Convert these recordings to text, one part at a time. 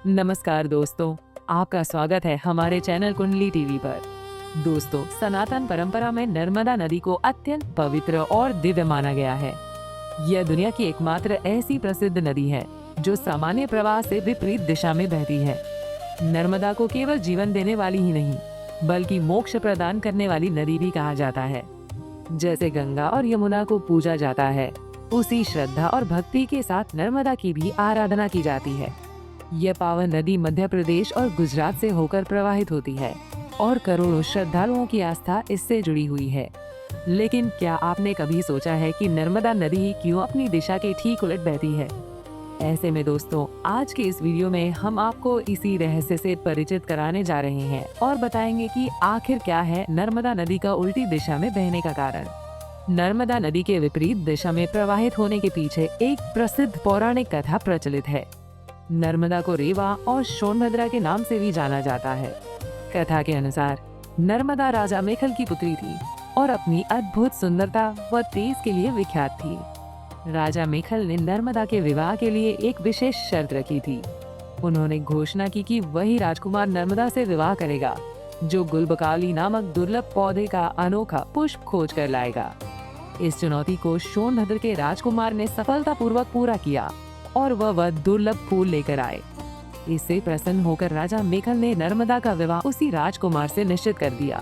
नमस्कार दोस्तों, आपका स्वागत है हमारे चैनल कुंडली टीवी पर। दोस्तों, सनातन परंपरा में नर्मदा नदी को अत्यंत पवित्र और दिव्य माना गया है। यह दुनिया की एकमात्र ऐसी प्रसिद्ध नदी है जो सामान्य प्रवाह से विपरीत दिशा में बहती है। नर्मदा को केवल जीवन देने वाली ही नहीं, बल्कि मोक्ष प्रदान करने वाली नदी भी कहा जाता है। जैसे गंगा और यमुना को पूजा जाता है, उसी श्रद्धा और भक्ति के साथ नर्मदा की भी आराधना की जाती है। यह पावन नदी मध्य प्रदेश और गुजरात से होकर प्रवाहित होती है और करोड़ों श्रद्धालुओं की आस्था इससे जुड़ी हुई है। लेकिन क्या आपने कभी सोचा है कि नर्मदा नदी क्यों अपनी दिशा के ठीक उलट बहती है? ऐसे में दोस्तों, आज के इस वीडियो में हम आपको इसी रहस्य से परिचित कराने जा रहे हैं और बताएंगे कि आखिर क्या है नर्मदा नदी का उल्टी दिशा में बहने का कारण। नर्मदा नदी के विपरीत दिशा में प्रवाहित होने के पीछे एक प्रसिद्ध पौराणिक कथा प्रचलित है। नर्मदा को रेवा और सोनभद्रा के नाम से भी जाना जाता है। कथा के अनुसार नर्मदा राजा मेखल की पुत्री थी और अपनी अद्भुत सुंदरता व तेज के लिए विख्यात थी। राजा मेखल ने नर्मदा के विवाह के लिए एक विशेष शर्त रखी थी। उन्होंने घोषणा की कि वही राजकुमार नर्मदा से विवाह करेगा जो गुलबकावली नामक दुर्लभ पौधे का अनोखा पुष्प खोज कर लाएगा। इस चुनौती को सोनभद्र के राजकुमार ने सफलतापूर्वक पूरा किया और वह दुर्लभ फूल लेकर आए। इससे प्रसन्न होकर राजा मेखल ने नर्मदा का विवाह उसी राजकुमार से निश्चित कर दिया।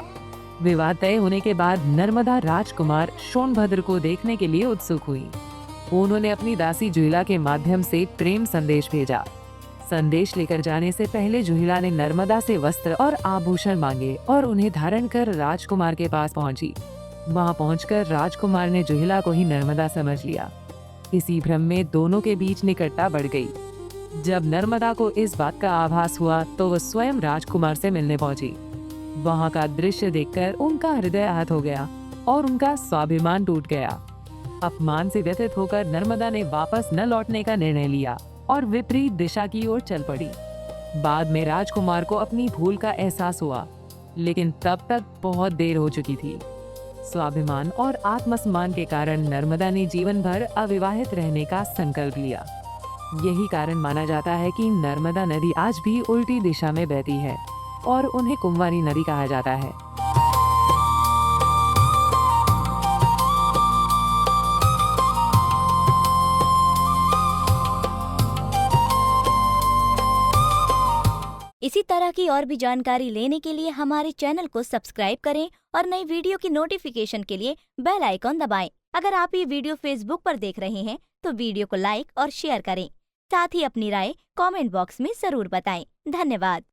विवाह तय होने के बाद नर्मदा राजकुमार सोनभद्र को देखने के लिए उत्सुक हुई। उन्होंने अपनी दासी जुहिला के माध्यम से प्रेम संदेश भेजा। संदेश लेकर जाने से पहले जुहिला ने नर्मदा से वस्त्र और आभूषण मांगे और उन्हें धारण कर राजकुमार के पास पहुंची। वहां पहुंचकर राजकुमार ने जुहिला को ही नर्मदा समझ लिया। इसी भ्रम में दोनों के बीच निकटता बढ़ गई। जब नर्मदा को इस बात का आभास हुआ तो वह स्वयं राजकुमार से मिलने पहुंची। वहां का दृश्य देखकर उनका हृदय आहत हो गया और उनका स्वाभिमान टूट गया। अपमान से व्यथित होकर नर्मदा ने वापस न लौटने का निर्णय लिया और विपरीत दिशा की ओर चल पड़ी। बाद में राजकुमार को अपनी भूल का एहसास हुआ, लेकिन तब तक बहुत देर हो चुकी थी। स्वाभिमान और आत्मसम्मान के कारण नर्मदा ने जीवन भर अविवाहित रहने का संकल्प लिया। यही कारण माना जाता है कि नर्मदा नदी आज भी उल्टी दिशा में बहती है और उन्हें कुंवारी नदी कहा जाता है। इसी तरह की और भी जानकारी लेने के लिए हमारे चैनल को सब्सक्राइब करें और नई वीडियो की नोटिफिकेशन के लिए बेल आइकॉन दबाएं। अगर आप ये वीडियो फेसबुक पर देख रहे हैं तो वीडियो को लाइक और शेयर करें। साथ ही अपनी राय कमेंट बॉक्स में जरूर बताएं। धन्यवाद।